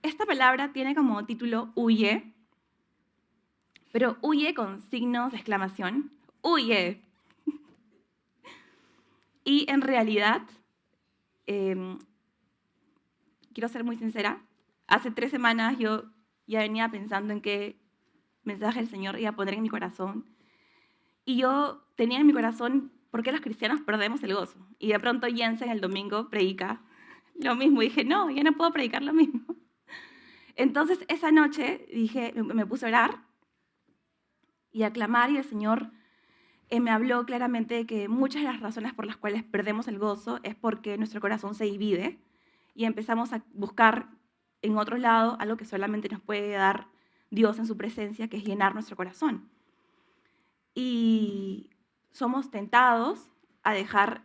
esta palabra tiene como título huye, pero huye con signos de exclamación. Huye. Y en realidad, em, quiero ser muy sincera, hace 3 semanas yo ya venía pensando en qué mensaje el Señor iba a poner en mi corazón. Y yo tenía en mi corazón por qué los cristianos perdemos el gozo. Y de pronto Jensen el domingo predica lo mismo. Y dije, no, ya no puedo predicar lo mismo. Entonces esa noche dije, me puse a orar y a clamar, y el Señor me habló claramente de que muchas de las razones por las cuales perdemos el gozo es porque nuestro corazón se divide y empezamos a buscar en otro lado algo que solamente nos puede dar Dios en su presencia, que es llenar nuestro corazón. Y somos tentados a dejar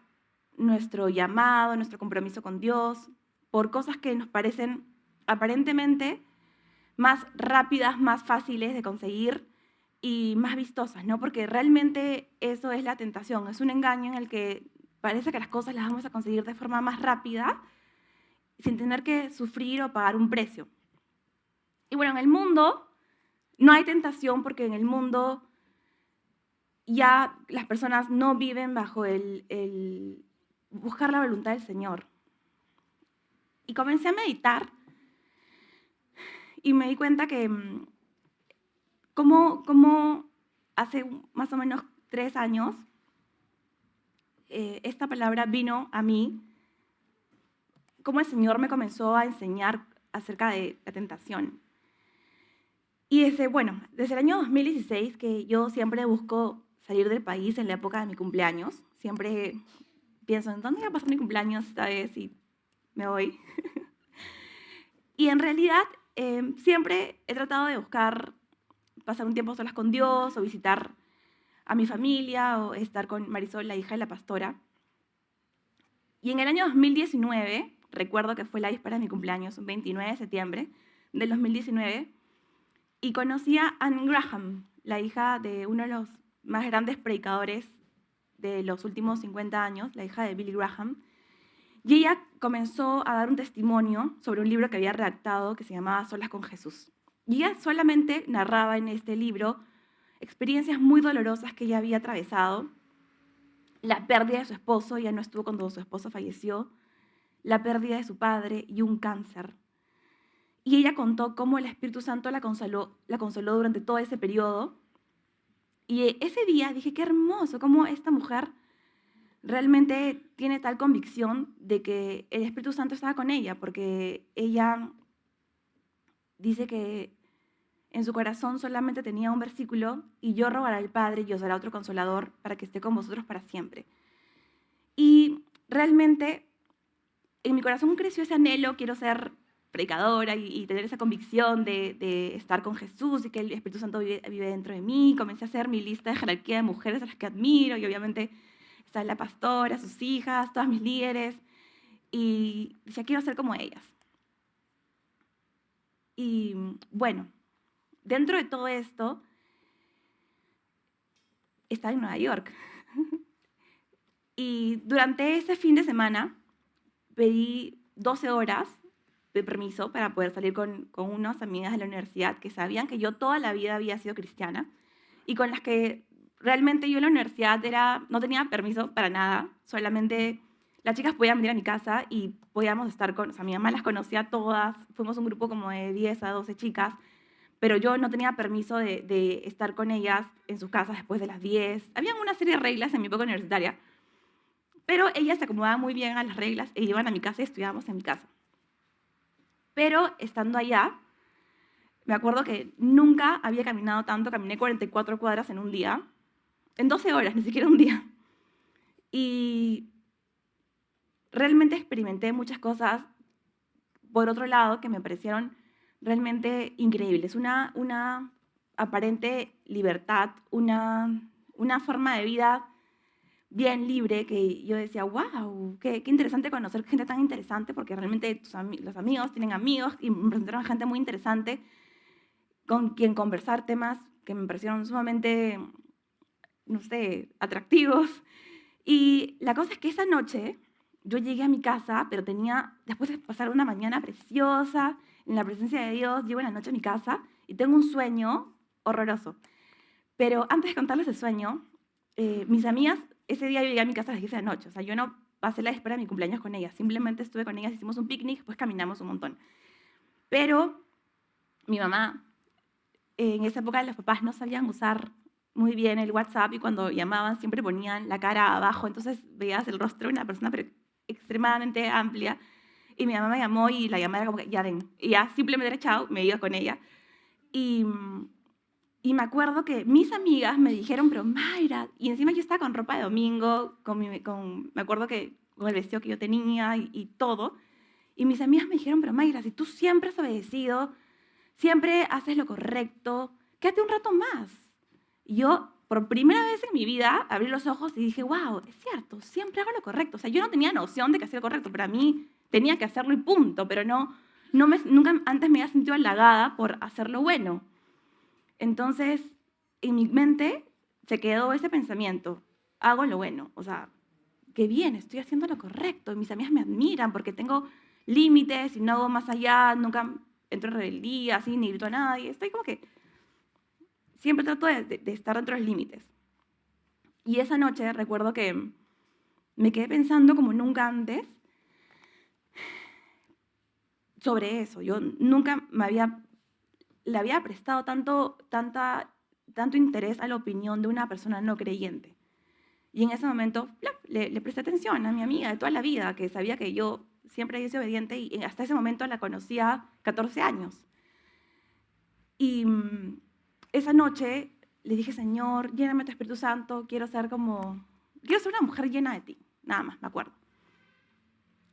nuestro llamado, nuestro compromiso con Dios, por cosas que nos parecen aparentemente más rápidas, más fáciles de conseguir y más vistosas, ¿no? Porque realmente eso es la tentación, es un engaño en el que parece que las cosas las vamos a conseguir de forma más rápida sin tener que sufrir o pagar un precio. Y bueno, en el mundo no hay tentación porque en el mundo ya las personas no viven bajo el buscar la voluntad del Señor. Y comencé a meditar y me di cuenta que como hace más o menos 3 años esta palabra vino a mí, como el Señor me comenzó a enseñar acerca de la tentación. Y desde el año 2016 que yo siempre busco salir del país en la época de mi cumpleaños, siempre pienso en dónde va a pasar mi cumpleaños esta vez y me voy. Y en realidad siempre he tratado de buscar pasar un tiempo solas con Dios o visitar a mi familia o estar con Marisol, la hija de la pastora. Y en el año 2019, recuerdo que fue la víspera de mi cumpleaños, un 29 de septiembre del 2019, y conocí a Anne Graham, la hija de uno de los más grandes predicadores de los últimos 50 años, la hija de Billy Graham. Y ella comenzó a dar un testimonio sobre un libro que había redactado que se llamaba Solas con Jesús. Y ella solamente narraba en este libro experiencias muy dolorosas que ella había atravesado, la pérdida de su esposo, ella no estuvo cuando su esposo falleció, la pérdida de su padre y un cáncer. Y ella contó cómo el Espíritu Santo la consoló durante todo ese periodo. Y ese día dije, qué hermoso, cómo esta mujer realmente tiene tal convicción de que el Espíritu Santo estaba con ella, porque ella dice que en su corazón solamente tenía un versículo: y yo rogaré al Padre y os dará otro consolador para que esté con vosotros para siempre. Y realmente en mi corazón creció ese anhelo, quiero ser predicadora y tener esa convicción de estar con Jesús y que el Espíritu Santo vive dentro de mí. Comencé a hacer mi lista de jerarquía de mujeres a las que admiro, y obviamente está la pastora, sus hijas, todas mis líderes, y decía, quiero ser como ellas. Y bueno, dentro de todo esto, estaba en Nueva York. Y durante ese fin de semana pedí 12 horas de permiso para poder salir con unas amigas de la universidad que sabían que yo toda la vida había sido cristiana y con las que realmente yo en la universidad no tenía permiso para nada, solamente las chicas podían venir a mi casa y podíamos estar o sea, mi mamá las conocía todas, fuimos un grupo como de 10 a 12 chicas, pero yo no tenía permiso de estar con ellas en sus casas después de las 10. Habían una serie de reglas en mi época universitaria, pero ellas se acomodaban muy bien a las reglas e iban a mi casa y estudiábamos en mi casa. Pero estando allá, me acuerdo que nunca había caminado tanto, caminé 44 cuadras en un día, en 12 horas, ni siquiera un día. Y realmente experimenté muchas cosas, por otro lado, que me parecieron realmente increíbles. Una aparente libertad, una forma de vida bien libre, que yo decía, wow, qué interesante conocer gente tan interesante, porque realmente los amigos tienen amigos y me presentaron gente muy interesante con quien conversar temas que me parecieron sumamente, no sé, atractivos. Y la cosa es que esa noche yo llegué a mi casa, pero después de pasar una mañana preciosa, en la presencia de Dios, llego en la noche a mi casa y tengo un sueño horroroso. Pero antes de contarles el sueño, mis amigas, ese día yo llegué a mi casa a las 10 de la noche, o sea, yo no pasé la espera de mi cumpleaños con ellas, simplemente estuve con ellas, hicimos un picnic, pues caminamos un montón. Pero mi mamá, en esa época los papás no sabían usar muy bien el WhatsApp y cuando llamaban siempre ponían la cara abajo, entonces veías el rostro de una persona pero extremadamente amplia. Y mi mamá me llamó y la llamada era como que, ya ven. Y ya simplemente era chao, me iba con ella. Y, y me acuerdo que mis amigas me dijeron, pero Mayra, y encima yo estaba con ropa de domingo, me acuerdo que con el vestido que yo tenía y todo. Y mis amigas me dijeron, pero Mayra, si tú siempre has obedecido, siempre haces lo correcto, quédate un rato más. Y yo, por primera vez en mi vida, abrí los ojos y dije, wow, es cierto, siempre hago lo correcto. O sea, yo no tenía noción de que hacía lo correcto, pero a mí tenía que hacerlo y punto, pero nunca antes me había sentido halagada por hacer lo bueno. Entonces, en mi mente se quedó ese pensamiento, hago lo bueno, o sea, qué bien, estoy haciendo lo correcto, mis amigas me admiran porque tengo límites y no hago más allá, nunca entro en rebeldía, así, ni grito a nadie, estoy como que siempre trato de estar dentro de los límites. Y esa noche recuerdo que me quedé pensando como nunca antes sobre eso. Yo nunca le había prestado tanto interés a la opinión de una persona no creyente. Y en ese momento le presté atención a mi amiga de toda la vida, que sabía que yo siempre había sido obediente y hasta ese momento la conocía 14 años. Y esa noche le dije, Señor, lléname de tu Espíritu Santo, quiero ser una mujer llena de ti. Nada más, me acuerdo.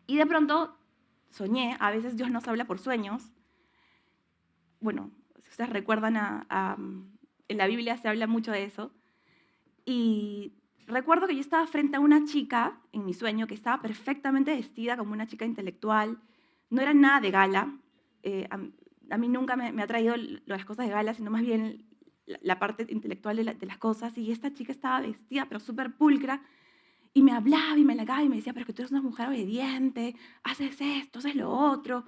Y de pronto soñé, a veces Dios nos habla por sueños. Bueno, si ustedes recuerdan, en la Biblia se habla mucho de eso. Y recuerdo que yo estaba frente a una chica en mi sueño que estaba perfectamente vestida como una chica intelectual. No era nada de gala. A mí nunca me ha traído las cosas de gala, sino más bien la parte intelectual de las cosas. Y esta chica estaba vestida, pero súper pulcra. Y me hablaba y me halagaba y me decía, pero que tú eres una mujer obediente, haces esto, haces lo otro.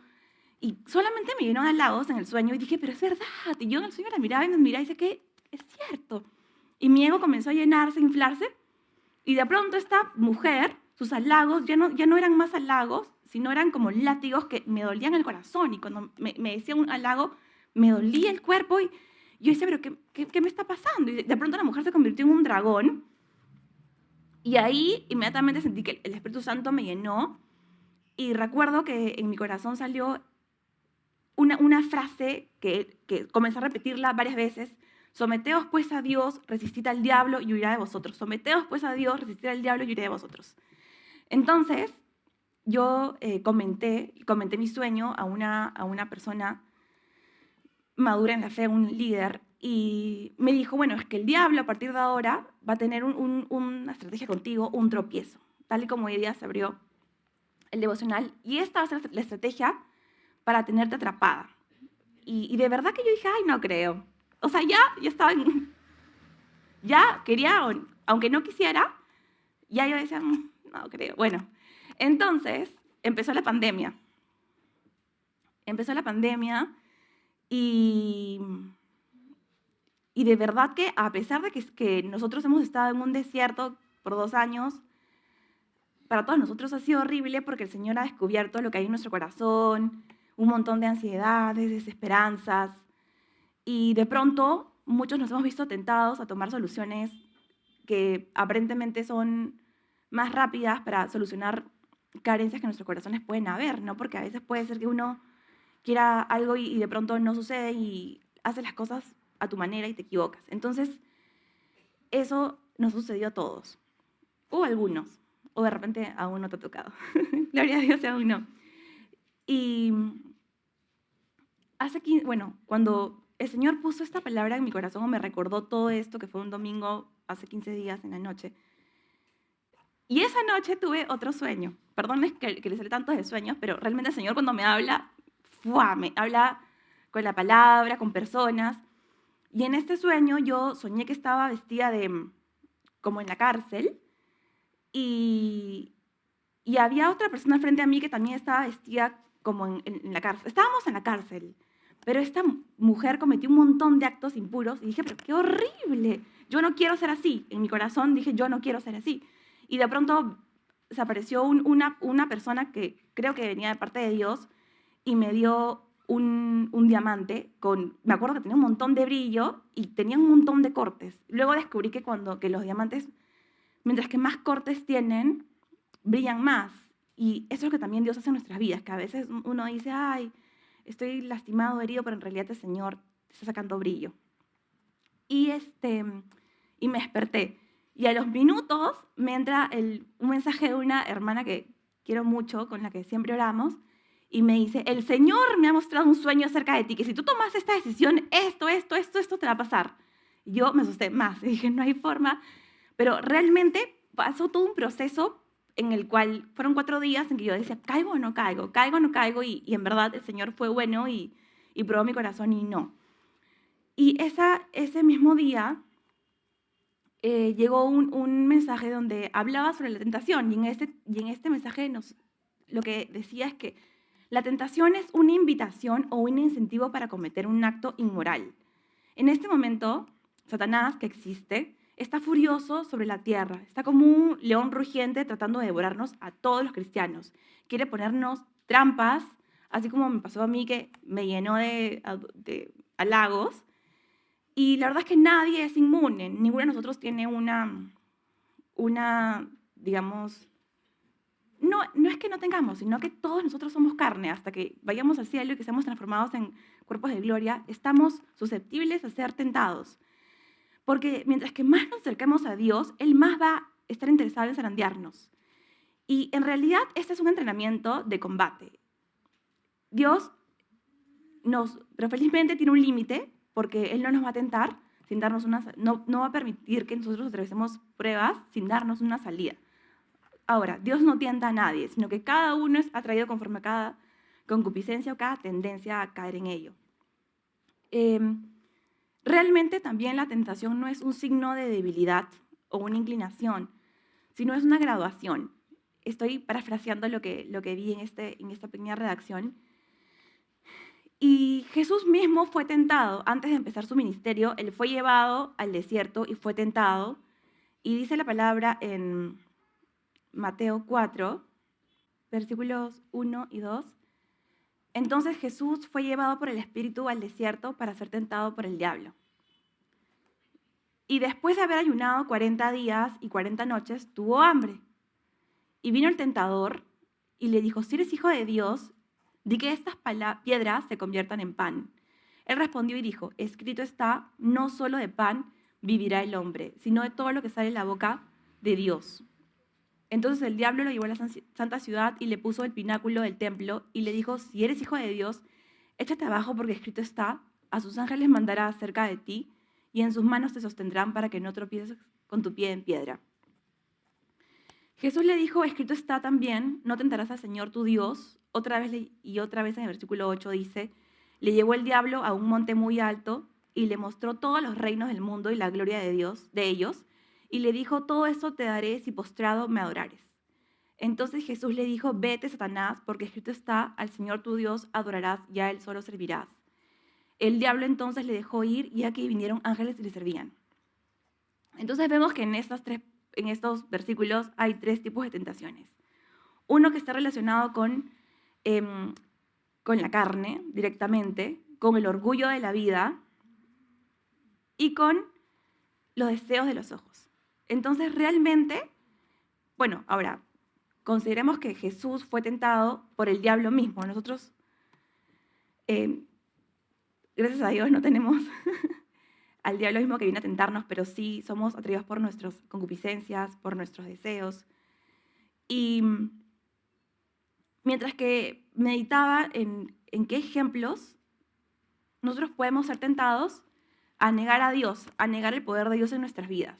Y solamente me llenó de halagos en el sueño y dije, pero es verdad. Y yo en el sueño la miraba y me miraba y decía que es cierto. Y mi ego comenzó a llenarse, a inflarse. Y de pronto esta mujer, sus halagos ya no eran más halagos, sino eran como látigos que me dolían el corazón. Y cuando me decía un halago, me dolía el cuerpo. Y yo decía, pero ¿qué me está pasando? Y de pronto la mujer se convirtió en un dragón. Y ahí inmediatamente sentí que el Espíritu Santo me llenó. Y recuerdo que en mi corazón salió una frase que comencé a repetirla varias veces. Someteos pues a Dios, resistid al diablo y huirá de vosotros. Someteos pues a Dios, resistid al diablo y huirá de vosotros. Entonces, yo comenté mi sueño a una persona madura en la fe, un líder, y me dijo, bueno, es que el diablo a partir de ahora va a tener una estrategia contigo, un tropiezo. Tal y como hoy día se abrió el devocional. Y esta va a ser la estrategia para tenerte atrapada. Y de verdad que yo dije, ay, no creo. O sea, ya estaba ya quería, aunque no quisiera, ya yo decía, no creo. Bueno, entonces empezó la pandemia. Empezó la pandemia y de verdad que a pesar de que nosotros hemos estado en un desierto por 2 años, para todos nosotros ha sido horrible porque el Señor ha descubierto lo que hay en nuestro corazón, un montón de ansiedades, desesperanzas, y de pronto muchos nos hemos visto tentados a tomar soluciones que aparentemente son más rápidas para solucionar carencias que en nuestros corazones pueden haber, ¿no? Porque a veces puede ser que uno quiera algo y de pronto no sucede y haces las cosas a tu manera y te equivocas. Entonces, eso nos sucedió a todos, o a algunos, o de repente a uno te ha tocado. Gloria a Dios, a uno. Y cuando el Señor puso esta palabra en mi corazón o me recordó todo esto, que fue un domingo hace 15 días en la noche, y esa noche tuve otro sueño. Perdón que les hable tanto de sueños, pero realmente el Señor cuando me habla, me habla con la palabra, con personas. Y en este sueño yo soñé que estaba vestida como en la cárcel, y y había otra persona frente a mí que también estaba vestida como en la cárcel. Estábamos en la cárcel, pero esta mujer cometió un montón de actos impuros y dije, pero qué horrible, yo no quiero ser así. En mi corazón dije, yo no quiero ser así. Y de pronto se apareció una persona que creo que venía de parte de Dios y me dio un diamante me acuerdo que tenía un montón de brillo y tenía un montón de cortes. Luego descubrí que los diamantes, mientras que más cortes tienen, brillan más. Y eso es lo que también Dios hace en nuestras vidas, que a veces uno dice, ay, estoy lastimado, herido, pero en realidad el Señor te está sacando brillo. Y, y me desperté. Y a los minutos me entra un mensaje de una hermana que quiero mucho, con la que siempre oramos, y me dice, el Señor me ha mostrado un sueño acerca de ti, que si tú tomas esta decisión, esto te va a pasar. Y yo me asusté más y dije, no hay forma. Pero realmente pasó todo un proceso en el cual fueron 4 días en que yo decía, ¿caigo o no caigo? ¿Caigo o no caigo? Y en verdad el Señor fue bueno y probó mi corazón y no. Y ese mismo día llegó un mensaje donde hablaba sobre la tentación y en este mensaje lo que decía es que la tentación es una invitación o un incentivo para cometer un acto inmoral. En este momento, Satanás, que existe, está furioso sobre la tierra, está como un león rugiente tratando de devorarnos a todos los cristianos. Quiere ponernos trampas, así como me pasó a mí que me llenó de halagos. Y la verdad es que nadie es inmune, ninguno de nosotros tiene digamos, no es que no tengamos, sino que todos nosotros somos carne. Hasta que vayamos al cielo y que seamos transformados en cuerpos de gloria, estamos susceptibles a ser tentados. Porque mientras que más nos acerquemos a Dios, Él más va a estar interesado en zarandearnos. Y en realidad este es un entrenamiento de combate. Dios pero felizmente tiene un límite, porque Él no nos va a tentar sin darnos no va a permitir que nosotros atravesemos pruebas sin darnos una salida. Ahora, Dios no tienta a nadie, sino que cada uno es atraído conforme a cada concupiscencia o cada tendencia a caer en ello. Realmente también la tentación no es un signo de debilidad o una inclinación, sino es una graduación. Estoy parafraseando lo que vi en esta pequeña redacción. Y Jesús mismo fue tentado. Antes de empezar su ministerio, Él fue llevado al desierto y fue tentado. Y dice la palabra en Mateo 4, versículos 1 y 2. Entonces Jesús fue llevado por el Espíritu al desierto para ser tentado por el diablo. Y después de haber ayunado 40 días y 40 noches, tuvo hambre. Y vino el tentador y le dijo, si eres hijo de Dios, di que estas piedras se conviertan en pan. Él respondió y dijo, escrito está, no solo de pan vivirá el hombre, sino de todo lo que sale de la boca de Dios. Entonces el diablo lo llevó a la santa ciudad y le puso el pináculo del templo y le dijo, si eres hijo de Dios, échate abajo porque escrito está, a sus ángeles mandará acerca de ti y en sus manos te sostendrán para que no tropieces con tu pie en piedra. Jesús le dijo, escrito está también, no tentarás al Señor tu Dios. Otra vez en el versículo 8 dice, le llevó el diablo a un monte muy alto y le mostró todos los reinos del mundo y la gloria de ellos, y le dijo, todo eso te daré si postrado me adorares. Entonces Jesús le dijo, vete, Satanás, porque escrito está, al Señor tu Dios adorarás y a Él solo servirás. El diablo entonces le dejó ir y aquí vinieron ángeles y le servían. Entonces vemos que en estos versículos hay 3 tipos de tentaciones. Uno que está relacionado con la carne directamente, con el orgullo de la vida y con los deseos de los ojos. Entonces realmente, bueno, ahora, consideremos que Jesús fue tentado por el diablo mismo. Nosotros, gracias a Dios, no tenemos al diablo mismo que viene a tentarnos, pero sí somos atraídos por nuestras concupiscencias, por nuestros deseos. Y mientras que meditaba en qué ejemplos nosotros podemos ser tentados a negar a Dios, a negar el poder de Dios en nuestras vidas.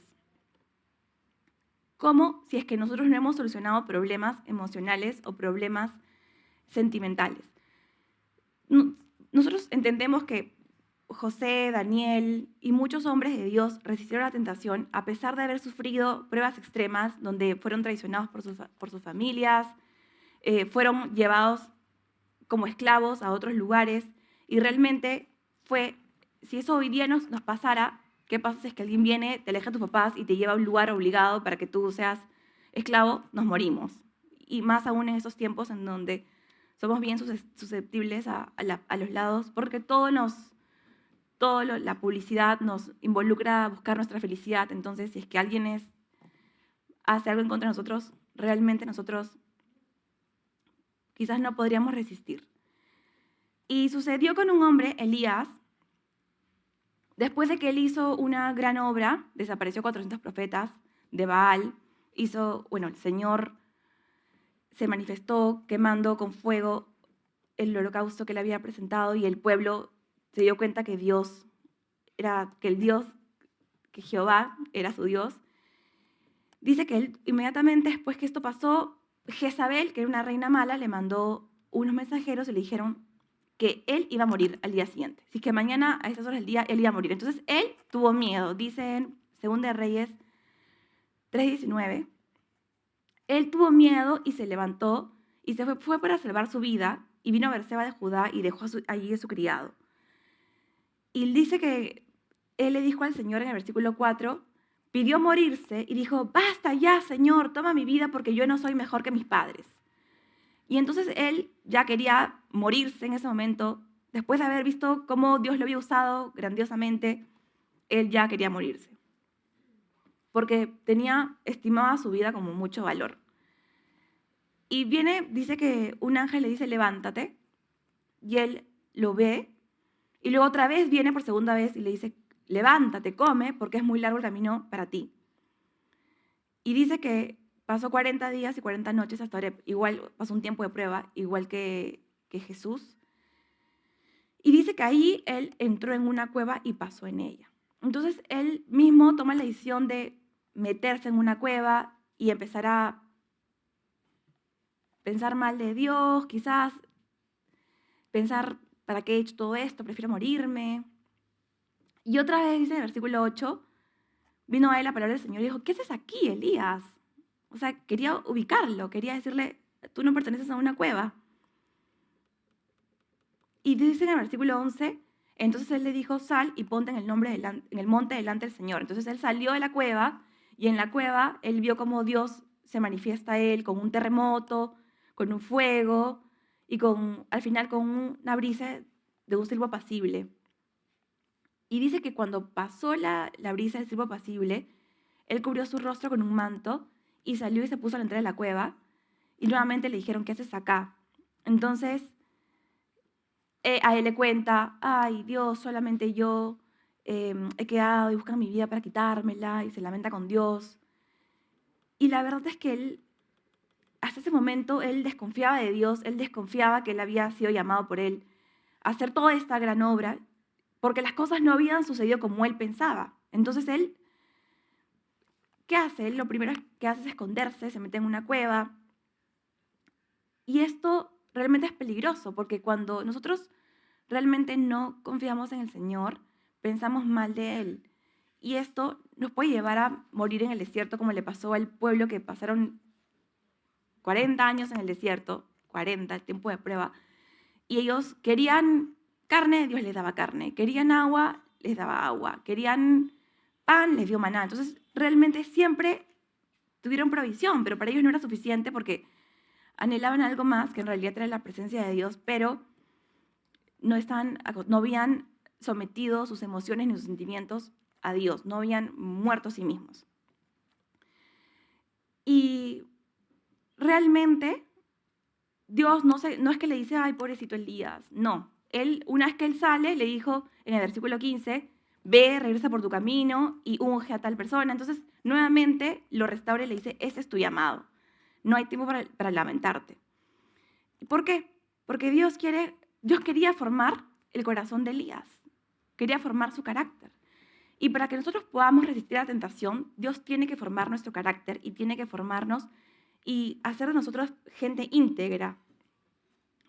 Como si es que nosotros no hemos solucionado problemas emocionales o problemas sentimentales. Nosotros entendemos que José, Daniel y muchos hombres de Dios resistieron la tentación a pesar de haber sufrido pruebas extremas donde fueron traicionados por sus familias, fueron llevados como esclavos a otros lugares y realmente fue, si eso hoy día nos pasara, ¿qué pasa si es que alguien viene, te aleja de tus papás y te lleva a un lugar obligado para que tú seas esclavo? Nos morimos. Y más aún en esos tiempos en donde somos bien susceptibles a los lados, porque la publicidad nos involucra a buscar nuestra felicidad. Entonces, si es que alguien hace algo en contra de nosotros, realmente nosotros quizás no podríamos resistir. Y sucedió con un hombre, Elías, después de que él hizo una gran obra, desapareció 400 profetas de Baal, el Señor se manifestó quemando con fuego el holocausto que él había presentado y el pueblo se dio cuenta que que Jehová era su Dios. Dice que él, inmediatamente después que esto pasó, Jezabel, que era una reina mala, le mandó unos mensajeros y le dijeron que él iba a morir al día siguiente. Así que mañana a estas horas del día él iba a morir. Entonces él tuvo miedo. Dice en 2 de Reyes 3:19, él tuvo miedo y se levantó y se fue para salvar su vida y vino a Berseba de Judá y dejó allí a su criado. Y dice que él le dijo al Señor en el versículo 4, pidió morirse y dijo, basta ya, Señor, toma mi vida porque yo no soy mejor que mis padres. Y entonces él ya quería morirse en ese momento, después de haber visto cómo Dios lo había usado grandiosamente, él ya quería morirse, porque estimaba su vida como mucho valor. Y dice que un ángel le dice, levántate, y él lo ve, y luego otra vez viene por segunda vez y le dice, levántate, come, porque es muy largo el camino para ti. Y dice que pasó 40 días y 40 noches hasta ahora, igual pasó un tiempo de prueba, igual que Jesús. Y dice que ahí él entró en una cueva y pasó en ella. Entonces él mismo toma la decisión de meterse en una cueva y empezar a pensar mal de Dios, quizás pensar, ¿para qué he hecho todo esto? Prefiero morirme. Y otra vez dice en el versículo 8, vino a él la palabra del Señor y dijo, ¿qué haces aquí, Elías? O sea, quería ubicarlo, quería decirle, tú no perteneces a una cueva. Y dice en el versículo 11, entonces él le dijo, sal y ponte en el monte delante del Señor. Entonces él salió de la cueva y en la cueva él vio cómo Dios se manifiesta a él con un terremoto, con un fuego y al final con una brisa de un silbo apacible. Y dice que cuando pasó la brisa del silbo apacible, él cubrió su rostro con un manto y salió y se puso a la entrada de la cueva. Y nuevamente le dijeron, ¿qué haces acá? Entonces a él le cuenta, ay Dios, solamente yo he quedado y buscan mi vida para quitármela y se lamenta con Dios. Y la verdad es que él, hasta ese momento, él desconfiaba de Dios, él desconfiaba que él había sido llamado por él a hacer toda esta gran obra, porque las cosas no habían sucedido como él pensaba. Entonces él, ¿qué hace? Él lo primero que hace es esconderse, se mete en una cueva. Y esto realmente es peligroso, porque cuando nosotros realmente no confiamos en el Señor, pensamos mal de Él. Y esto nos puede llevar a morir en el desierto, como le pasó al pueblo que pasaron 40 años en el desierto, 40, el tiempo de prueba, y ellos querían carne, Dios les daba carne, querían agua, les daba agua, querían pan, les dio maná. Entonces, realmente siempre tuvieron provisión, pero para ellos no era suficiente porque anhelaban algo más, que en realidad era la presencia de Dios, pero no habían sometido sus emociones ni sus sentimientos a Dios, no habían muerto a sí mismos. Y realmente Dios no es que le dice, ay, pobrecito Elías, no. Una vez que él sale, le dijo en el versículo 15, ve, regresa por tu camino y unge a tal persona. Entonces, nuevamente lo restaura y le dice, ese es tu llamado. No hay tiempo para lamentarte. ¿Por qué? Porque Dios quería formar el corazón de Elías, quería formar su carácter. Y para que nosotros podamos resistir a la tentación, Dios tiene que formar nuestro carácter y tiene que formarnos y hacer de nosotros gente íntegra,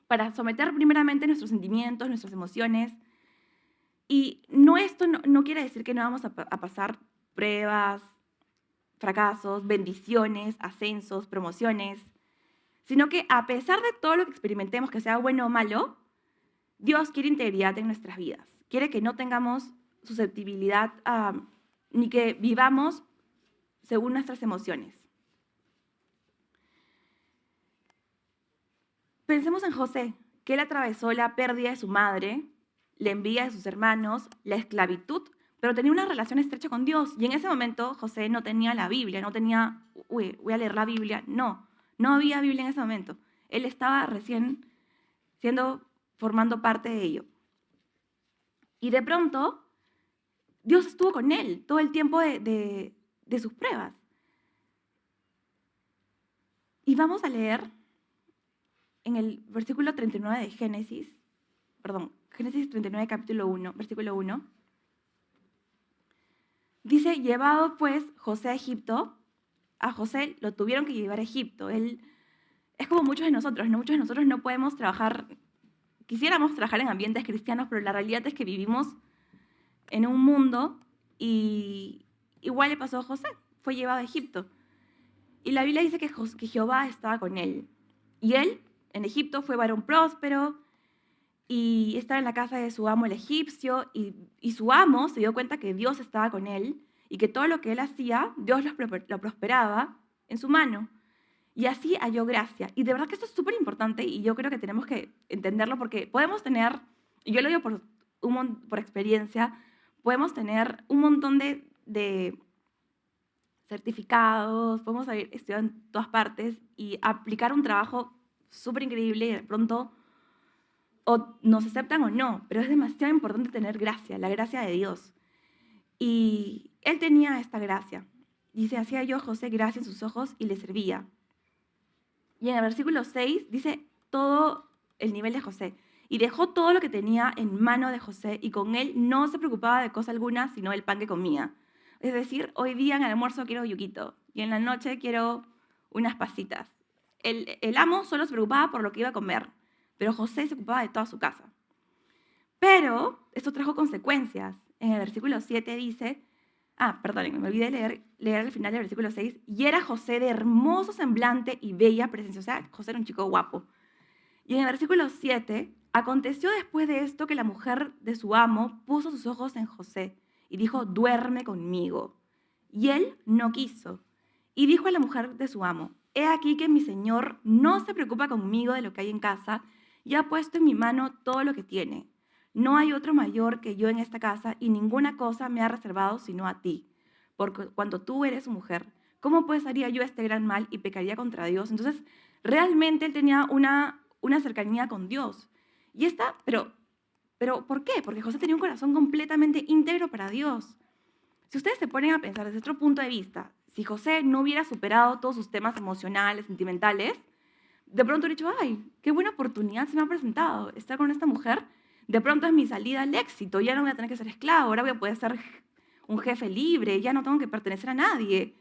para someter primeramente nuestros sentimientos, nuestras emociones Y no, esto no quiere decir que no vamos a pasar pruebas, fracasos, bendiciones, ascensos, promociones, sino que a pesar de todo lo que experimentemos, que sea bueno o malo, Dios quiere integridad en nuestras vidas. Quiere que no tengamos susceptibilidad ni que vivamos según nuestras emociones. Pensemos en José, que él atravesó la pérdida de su madre, la envidia de sus hermanos, la esclavitud, pero tenía una relación estrecha con Dios. Y en ese momento José no tenía la Biblia, no tenía, uy, voy a leer la Biblia. No había Biblia en ese momento. Él estaba recién formando parte de ello. Y de pronto, Dios estuvo con él todo el tiempo de sus pruebas. Y vamos a leer en el versículo 39 de Génesis 39, capítulo 1, versículo 1. Dice, llevado pues José a Egipto, a José lo tuvieron que llevar a Egipto. Él es como muchos de nosotros, ¿no? Muchos de nosotros no podemos trabajar, quisiéramos trabajar en ambientes cristianos, pero la realidad es que vivimos en un mundo y igual le pasó a José, fue llevado a Egipto. Y la Biblia dice que Jehová estaba con él. Y él, en Egipto, fue varón próspero y estaba en la casa de su amo el egipcio y su amo se dio cuenta que Dios estaba con él y que todo lo que él hacía, Dios lo prosperaba en su mano. Y así halló gracia. Y de verdad que esto es súper importante y yo creo que tenemos que entenderlo porque podemos tener, y yo lo digo por experiencia, podemos tener un montón de certificados, podemos haber estudiado en todas partes y aplicar un trabajo súper increíble y de pronto o nos aceptan o no, pero es demasiado importante tener gracia, la gracia de Dios. Y él tenía esta gracia. Dice, hacía yo a José gracia en sus ojos y le servía. Y en el versículo 6 dice todo el nivel de José. Y dejó todo lo que tenía en mano de José y con él no se preocupaba de cosa alguna sino el pan que comía. Es decir, hoy día en el almuerzo quiero yuquito y en la noche quiero unas pasitas. El amo solo se preocupaba por lo que iba a comer, pero José se ocupaba de toda su casa. Pero esto trajo consecuencias. En el versículo 7 dice, perdón, me olvidé leer al final del versículo 6, y era José de hermoso semblante y bella presencia. O sea, José era un chico guapo. Y en el versículo 7, aconteció después de esto que la mujer de su amo puso sus ojos en José y dijo, duerme conmigo. Y él no quiso. Y dijo a la mujer de su amo, he aquí que mi señor no se preocupa conmigo de lo que hay en casa y ha puesto en mi mano todo lo que tiene. No hay otro mayor que yo en esta casa y ninguna cosa me ha reservado sino a ti. Porque cuando tú eres su mujer, ¿cómo pues haría yo este gran mal y pecaría contra Dios? Entonces, realmente él tenía una cercanía con Dios. Y pero ¿por qué? Porque José tenía un corazón completamente íntegro para Dios. Si ustedes se ponen a pensar desde otro punto de vista, si José no hubiera superado todos sus temas emocionales, sentimentales, de pronto hubiera dicho, ay, qué buena oportunidad se me ha presentado estar con esta mujer. De pronto es mi salida al éxito, ya no voy a tener que ser esclavo, ahora voy a poder ser un jefe libre, ya no tengo que pertenecer a nadie.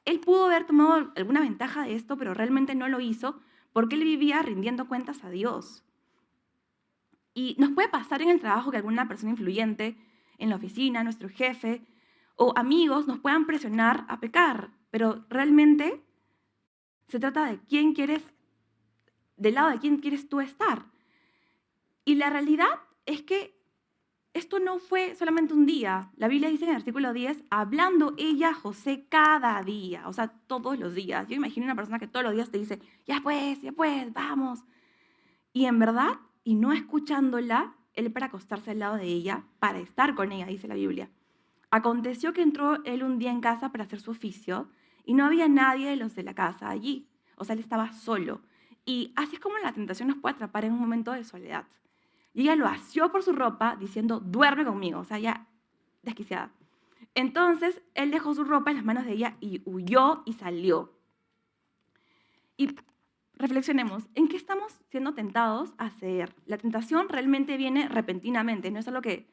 Él pudo haber tomado alguna ventaja de esto, pero realmente no lo hizo porque él vivía rindiendo cuentas a Dios. Y nos puede pasar en el trabajo que alguna persona influyente, en la oficina, nuestro jefe o amigos nos puedan presionar a pecar, pero realmente se trata de del lado de quién quieres tú estar. Y la realidad es que esto no fue solamente un día. La Biblia dice en el artículo 10, hablando ella a José cada día, o sea, todos los días. Yo imagino una persona que todos los días te dice, ya pues, vamos. Y en verdad, y no escuchándola, él para acostarse al lado de ella, para estar con ella, dice la Biblia. Aconteció que entró él un día en casa para hacer su oficio y no había nadie de los de la casa allí. O sea, él estaba solo. Y así es como la tentación nos puede atrapar en un momento de soledad. Y ella lo asió por su ropa diciendo, duerme conmigo. O sea, ya desquiciada. Entonces, él dejó su ropa en las manos de ella y huyó y salió. Y reflexionemos, ¿en qué estamos siendo tentados a ceder? La tentación realmente viene repentinamente, no es algo que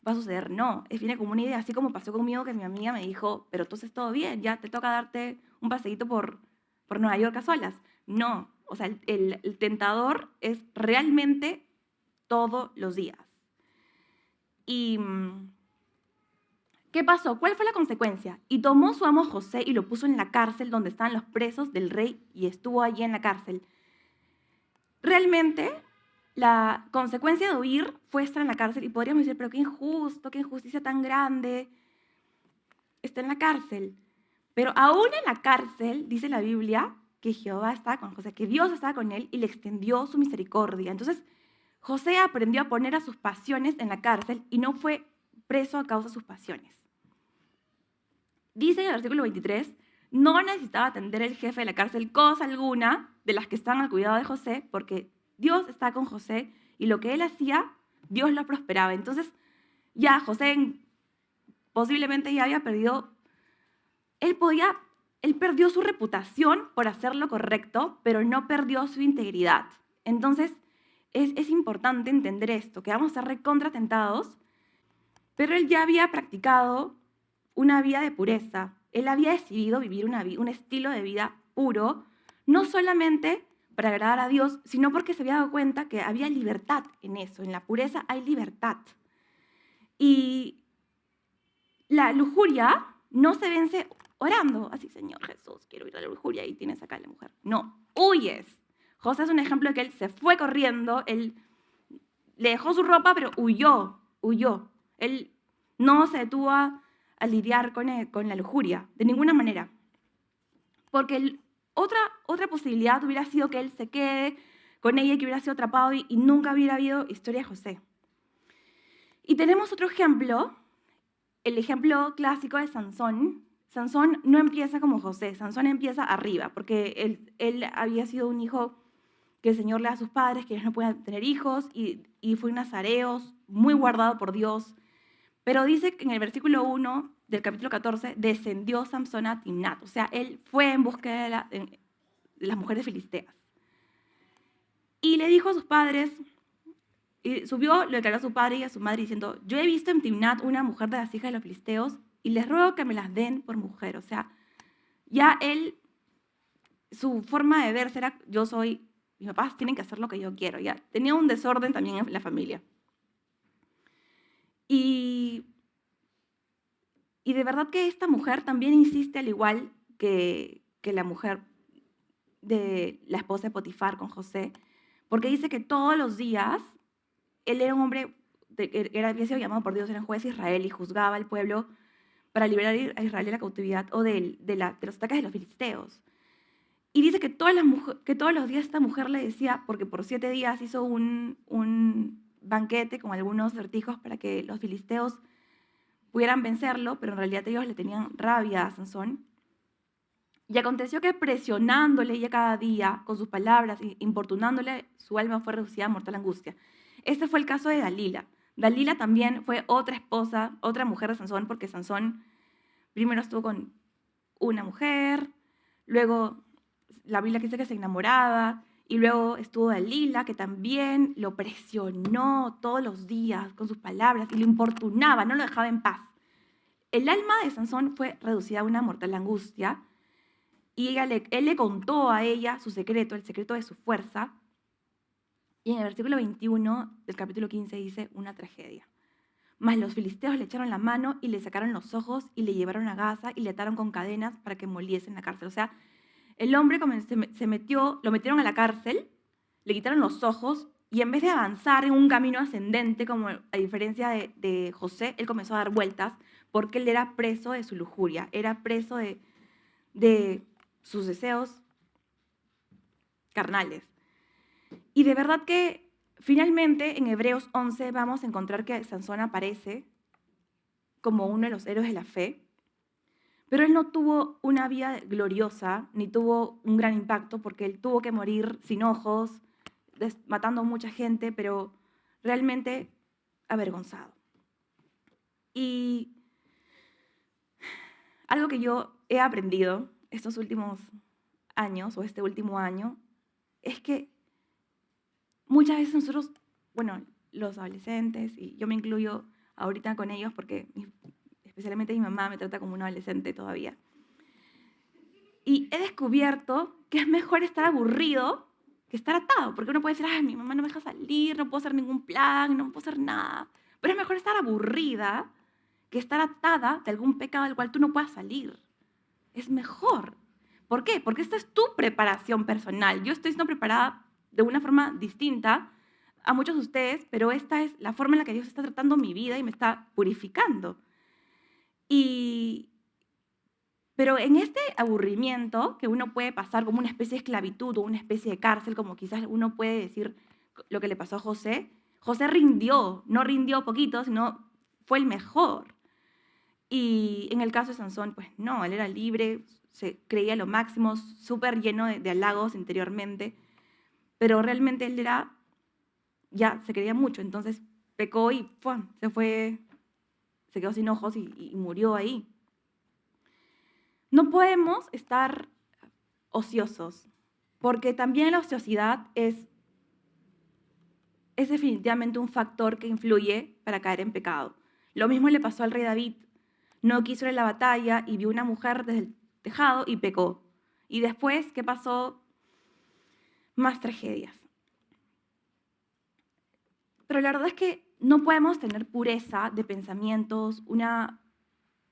va a suceder, no, viene como una idea, así como pasó conmigo que mi amiga me dijo, pero entonces todo bien, ya te toca darte un paseíto por Nueva York a solas. No, o sea, el tentador es realmente todos los días. ¿Y qué pasó? ¿Cuál fue la consecuencia? Y tomó su amo José y lo puso en la cárcel donde estaban los presos del rey y estuvo allí en la cárcel. Realmente, la consecuencia de huir fue estar en la cárcel y podríamos decir, pero qué injusto, qué injusticia tan grande, está en la cárcel. Pero aún en la cárcel, dice la Biblia, que Jehová estaba con José, que Dios estaba con él y le extendió su misericordia. Entonces, José aprendió a poner a sus pasiones en la cárcel y no fue preso a causa de sus pasiones. Dice en el versículo 23, no necesitaba atender el jefe de la cárcel cosa alguna de las que estaban al cuidado de José, porque Dios está con José y lo que él hacía, Dios lo prosperaba. Entonces, ya José posiblemente ya había perdido, él perdió su reputación por hacer lo correcto, pero no perdió su integridad. Entonces, es importante entender esto, que vamos a ser recontratentados, pero él ya había practicado una vida de pureza. Él había decidido vivir un estilo de vida puro, no solamente para agradar a Dios, sino porque se había dado cuenta que había libertad en eso. En la pureza hay libertad. Y la lujuria no se vence orando. Así, Señor Jesús, quiero ir a la lujuria y tienes acá a la mujer. No, huyes. José es un ejemplo de que él se fue corriendo, él le dejó su ropa, pero huyó. Él no se detuvo a lidiar con la lujuria, de ninguna manera. Porque otra posibilidad hubiera sido que él se quede con ella y que hubiera sido atrapado y nunca hubiera habido historia de José. Y tenemos otro ejemplo, el ejemplo clásico de Sansón. Sansón no empieza como José, Sansón empieza arriba, porque él había sido un hijo que el Señor le da a sus padres, que ellos no pueden tener hijos, y fue un nazareo, muy guardado por Dios. Pero dice que en el versículo 1 del capítulo 14, descendió Samson a Timnat. O sea, él fue en búsqueda de las mujeres filisteas. Y le dijo a sus padres, y subió, lo declaró a su padre y a su madre diciendo, yo he visto en Timnat una mujer de las hijas de los filisteos y les ruego que me las den por mujer. O sea, ya él, su forma de verse era, mis papás tienen que hacer lo que yo quiero. Ya tenía un desorden también en la familia. Y de verdad que esta mujer también insiste al igual que la mujer de la esposa de Potifar con José, porque dice que todos los días él era un hombre que había sido llamado por Dios, era un juez de Israel y juzgaba al pueblo para liberar a Israel de la cautividad o de los ataques de los filisteos. Y dice que todos los días esta mujer le decía, porque por 7 días hizo un banquete con algunos acertijos para que los filisteos pudieran vencerlo, pero en realidad ellos le tenían rabia a Sansón. Y aconteció que presionándole ella cada día con sus palabras y importunándole, su alma fue reducida a mortal angustia. Este fue el caso de Dalila. Dalila también fue otra esposa, otra mujer de Sansón, porque Sansón primero estuvo con una mujer, luego la Biblia dice que se enamoraba, y luego estuvo Dalila, que también lo presionó todos los días con sus palabras y lo importunaba, no lo dejaba en paz. El alma de Sansón fue reducida a una mortal angustia y él le contó a ella su secreto, el secreto de su fuerza. Y en el versículo 21 del capítulo 15 dice una tragedia. Mas los filisteos le echaron la mano y le sacaron los ojos y le llevaron a Gaza y le ataron con cadenas para que moliese en la cárcel. O sea, el hombre lo metieron a la cárcel, le quitaron los ojos y en vez de avanzar en un camino ascendente, como a diferencia de José, él comenzó a dar vueltas porque él era preso de su lujuria, era preso de sus deseos carnales. Y de verdad que finalmente en Hebreos 11 vamos a encontrar que Sansón aparece como uno de los héroes de la fe, pero él no tuvo una vida gloriosa, ni tuvo un gran impacto, porque él tuvo que morir sin ojos, matando a mucha gente, pero realmente avergonzado. Y algo que yo he aprendido estos últimos años, o este último año, es que muchas veces nosotros, los adolescentes, y yo me incluyo ahorita con ellos porque especialmente mi mamá me trata como un adolescente todavía. Y he descubierto que es mejor estar aburrido que estar atado, porque uno puede decir, ay, mi mamá no me deja salir, no puedo hacer ningún plan, no puedo hacer nada. Pero es mejor estar aburrida que estar atada de algún pecado del cual tú no puedas salir. Es mejor. ¿Por qué? Porque esta es tu preparación personal. Yo estoy siendo preparada de una forma distinta a muchos de ustedes, pero esta es la forma en la que Dios está tratando mi vida y me está purificando. Pero en este aburrimiento que uno puede pasar como una especie de esclavitud o una especie de cárcel, como quizás uno puede decir lo que le pasó a José, José rindió, no rindió poquito, sino fue el mejor. Y en el caso de Sansón, pues no, él era libre, se creía lo máximo, súper lleno de halagos interiormente, pero realmente él ya se creía mucho, entonces pecó y ¡pum!, se quedó sin ojos y murió ahí. No podemos estar ociosos, porque también la ociosidad es definitivamente un factor que influye para caer en pecado. Lo mismo le pasó al rey David. No quiso ir a la batalla y vio una mujer desde el tejado y pecó. Y después, ¿qué pasó? Más tragedias. Pero la verdad es que no podemos tener pureza de pensamientos,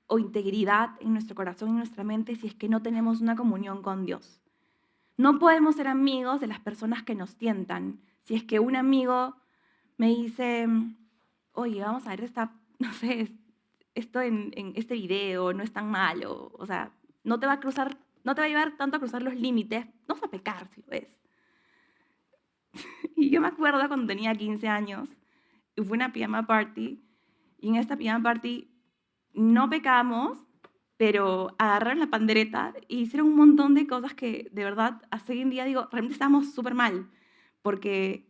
o integridad en nuestro corazón y en nuestra mente si es que no tenemos una comunión con Dios. No podemos ser amigos de las personas que nos tientan. Si es que un amigo me dice, oye, vamos a ver no sé, esto en este video, no es tan malo, o sea, no te va a llevar tanto a cruzar los límites, no vas a pecar si lo ves. Y yo me acuerdo cuando tenía 15 años, y fue una pijama party, y en esta pijama party no pecamos, pero agarraron la pandereta e hicieron un montón de cosas que de verdad hasta hoy en día digo, realmente estamos súper mal, porque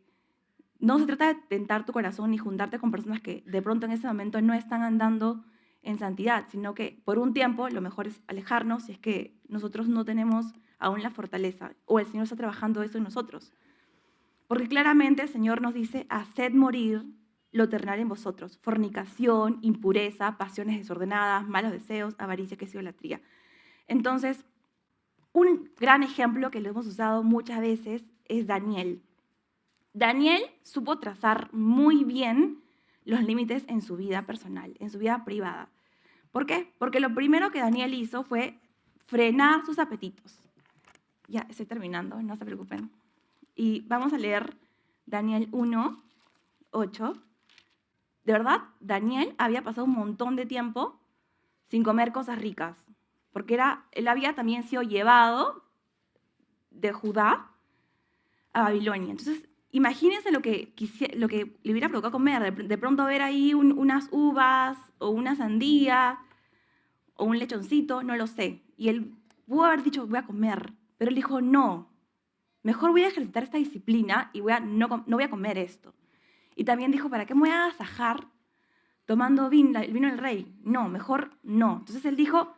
no se trata de tentar tu corazón ni juntarte con personas que de pronto en ese momento no están andando en santidad, sino que por un tiempo lo mejor es alejarnos si es que nosotros no tenemos aún la fortaleza o el Señor está trabajando eso en nosotros. Porque claramente el Señor nos dice, haced morir lo terrenal en vosotros, fornicación, impureza, pasiones desordenadas, malos deseos, avaricia, que es idolatría. Entonces, un gran ejemplo que lo hemos usado muchas veces es Daniel. Daniel supo trazar muy bien los límites en su vida personal, en su vida privada. ¿Por qué? Porque lo primero que Daniel hizo fue frenar sus apetitos. Ya, estoy terminando, no se preocupen. Y vamos a leer Daniel 1, 8. De verdad, Daniel había pasado un montón de tiempo sin comer cosas ricas, porque él había también sido llevado de Judá a Babilonia. Entonces, imagínense lo que le hubiera provocado comer. De pronto ver ahí unas uvas o una sandía o un lechoncito, no lo sé. Y él pudo haber dicho, voy a comer, pero él dijo, no, mejor voy a ejercitar esta disciplina y no voy a comer esto. Y también dijo, ¿para qué me voy a agasajar tomando el vino del rey? No, mejor no. Entonces él dijo,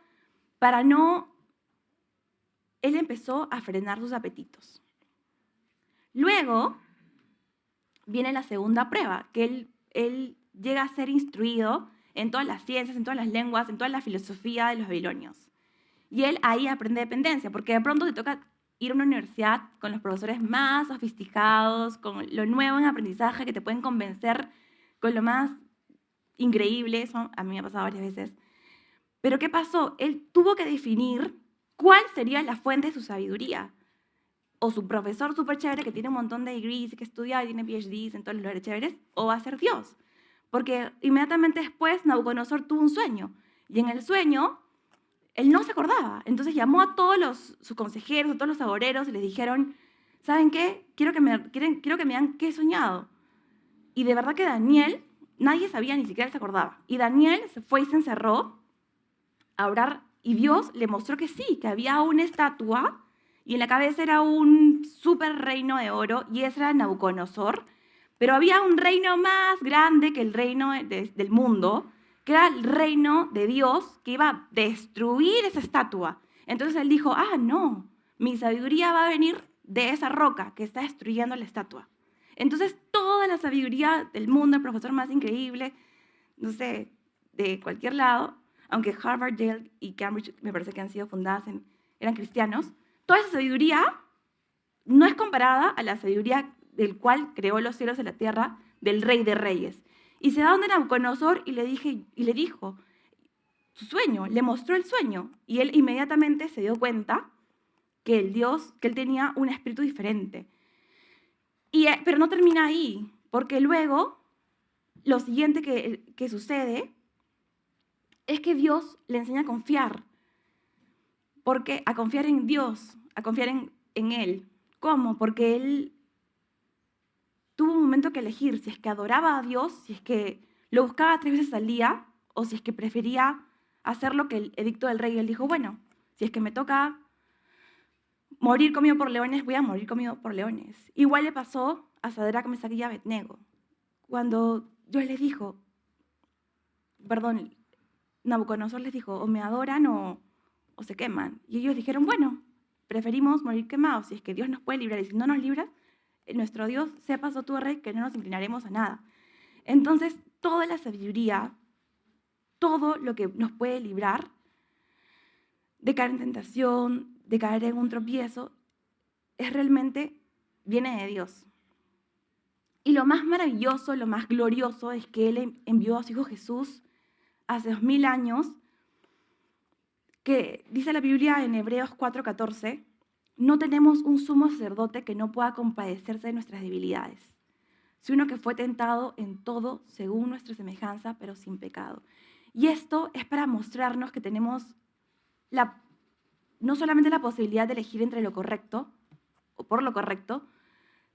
él empezó a frenar sus apetitos. Luego viene la segunda prueba, que él llega a ser instruido en todas las ciencias, en todas las lenguas, en toda la filosofía de los babilonios. Y él ahí aprende dependencia, porque de pronto te toca ir a una universidad con los profesores más sofisticados, con lo nuevo en aprendizaje, que te pueden convencer con lo más increíble. Eso a mí me ha pasado varias veces. Pero ¿qué pasó? Él tuvo que definir cuál sería la fuente de su sabiduría. O su profesor súper chévere que tiene un montón de degrees, que estudia y tiene PhDs en todos los lugares chéveres, o va a ser Dios. Porque inmediatamente después Nabucodonosor tuvo un sueño. Y en el sueño él no se acordaba. Entonces llamó a todos sus consejeros, a todos los agoreros y les dijeron, ¿saben qué? Quiero que me digan qué he soñado. Y de verdad que Daniel, nadie sabía, ni siquiera se acordaba. Y Daniel se fue y se encerró a orar y Dios le mostró que sí, que había una estatua y en la cabeza era un súper reino de oro y ese era Nabucodonosor. Pero había un reino más grande que el reino del mundo, que era el reino de Dios, que iba a destruir esa estatua. Entonces él dijo, no, mi sabiduría va a venir de esa roca que está destruyendo la estatua. Entonces toda la sabiduría del mundo, el profesor más increíble, no sé, de cualquier lado, aunque Harvard, Yale y Cambridge me parece que han sido fundadas eran cristianos, toda esa sabiduría no es comparada a la sabiduría del cual creó los cielos y la tierra, del Rey de Reyes. Y se va donde Nabucodonosor y le dijo su sueño, le mostró el sueño. Y él inmediatamente se dio cuenta que que él tenía un espíritu diferente. Pero no termina ahí, porque luego lo siguiente que sucede es que Dios le enseña a confiar. Porque a confiar en Dios, a confiar en Él. ¿Cómo? Porque él tuvo un momento que elegir si es que adoraba a Dios, si es que lo buscaba 3 veces al día, o si es que prefería hacer lo que el edicto del rey. Él dijo, bueno, si es que me toca morir comido por leones, voy a morir comido por leones. Igual le pasó a Sadrach, Mesach y Abednego. Cuando Dios les dijo, Nabucodonosor les dijo, o me adoran o se queman. Y ellos dijeron, bueno, preferimos morir quemados. Si es que Dios nos puede librar y si no nos libra, nuestro Dios, sepas, oh tu rey, que no nos inclinaremos a nada. Entonces, toda la sabiduría, todo lo que nos puede librar de caer en tentación, de caer en un tropiezo, viene de Dios. Y lo más maravilloso, lo más glorioso es que Él envió a su Hijo Jesús hace 2000 años, que dice la Biblia en Hebreos 4:14, no tenemos un sumo sacerdote que no pueda compadecerse de nuestras debilidades, sino que fue tentado en todo según nuestra semejanza, pero sin pecado. Y esto es para mostrarnos que tenemos no solamente la posibilidad de elegir entre lo correcto o por lo correcto,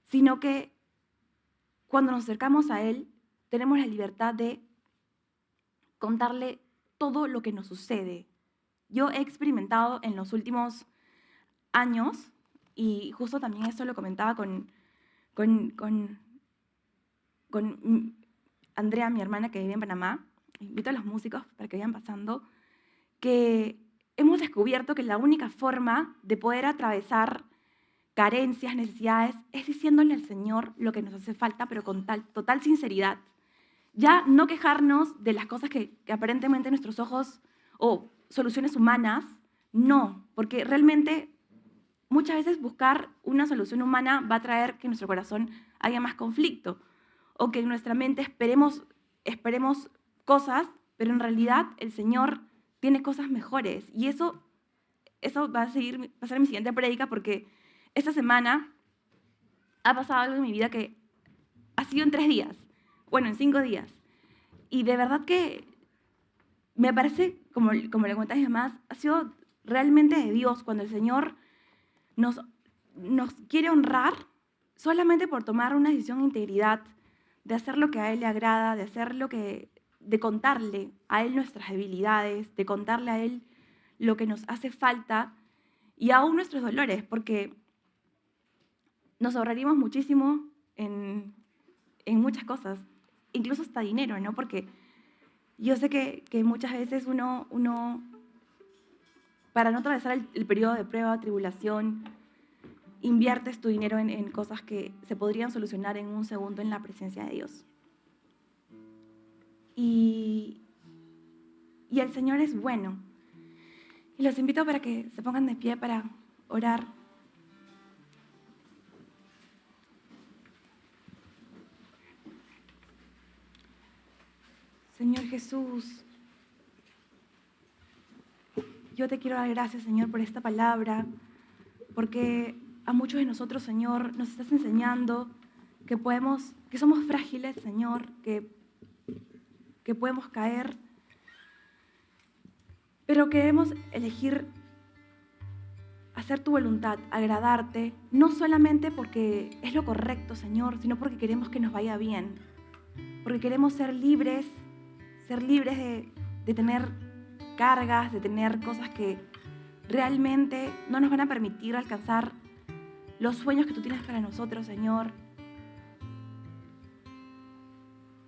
sino que cuando nos acercamos a Él, tenemos la libertad de contarle todo lo que nos sucede. Yo he experimentado en los últimos años, y justo también esto lo comentaba con Andrea, mi hermana que vive en Panamá, invito a los músicos para que vayan pasando, que hemos descubierto que la única forma de poder atravesar carencias, necesidades, es diciéndole al Señor lo que nos hace falta, pero con total sinceridad. Ya no quejarnos de las cosas que aparentemente nuestros ojos o soluciones humanas, no, porque realmente muchas veces buscar una solución humana va a traer que en nuestro corazón haya más conflicto o que en nuestra mente esperemos cosas, pero en realidad el Señor tiene cosas mejores. Y eso va a ser mi siguiente prédica, porque esta semana ha pasado algo en mi vida que ha sido en 3 días, bueno, en 5 días. Y de verdad que me parece, como le comenté a mis mamás, ha sido realmente de Dios cuando el Señor nos quiere honrar solamente por tomar una decisión de integridad, de hacer lo que a Él le agrada, de contarle a Él nuestras debilidades, de contarle a Él lo que nos hace falta y aún nuestros dolores, porque nos ahorraríamos muchísimo en muchas cosas, incluso hasta dinero, ¿no? Porque yo sé que muchas veces uno para no atravesar el periodo de prueba, tribulación, inviertes tu dinero en cosas que se podrían solucionar en un segundo en la presencia de Dios. Y el Señor es bueno. Y los invito para que se pongan de pie para orar. Señor Jesús, yo te quiero dar gracias, Señor, por esta palabra, porque a muchos de nosotros, Señor, nos estás enseñando que somos frágiles, Señor, que podemos caer, pero queremos elegir hacer tu voluntad, agradarte, no solamente porque es lo correcto, Señor, sino porque queremos que nos vaya bien, porque queremos ser libres de tener cargas, de tener cosas que realmente no nos van a permitir alcanzar los sueños que tú tienes para nosotros, Señor.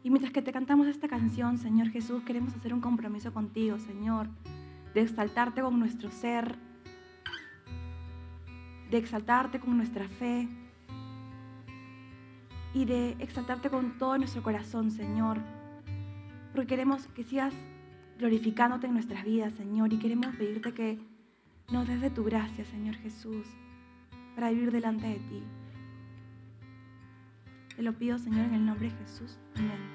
Y mientras que te cantamos esta canción, Señor Jesús, queremos hacer un compromiso contigo, Señor, de exaltarte con nuestro ser, de exaltarte con nuestra fe y de exaltarte con todo nuestro corazón, Señor, porque queremos que sigas glorificándote en nuestras vidas, Señor, y queremos pedirte que nos des de tu gracia, Señor Jesús, para vivir delante de ti. Te lo pido, Señor, en el nombre de Jesús. Amén.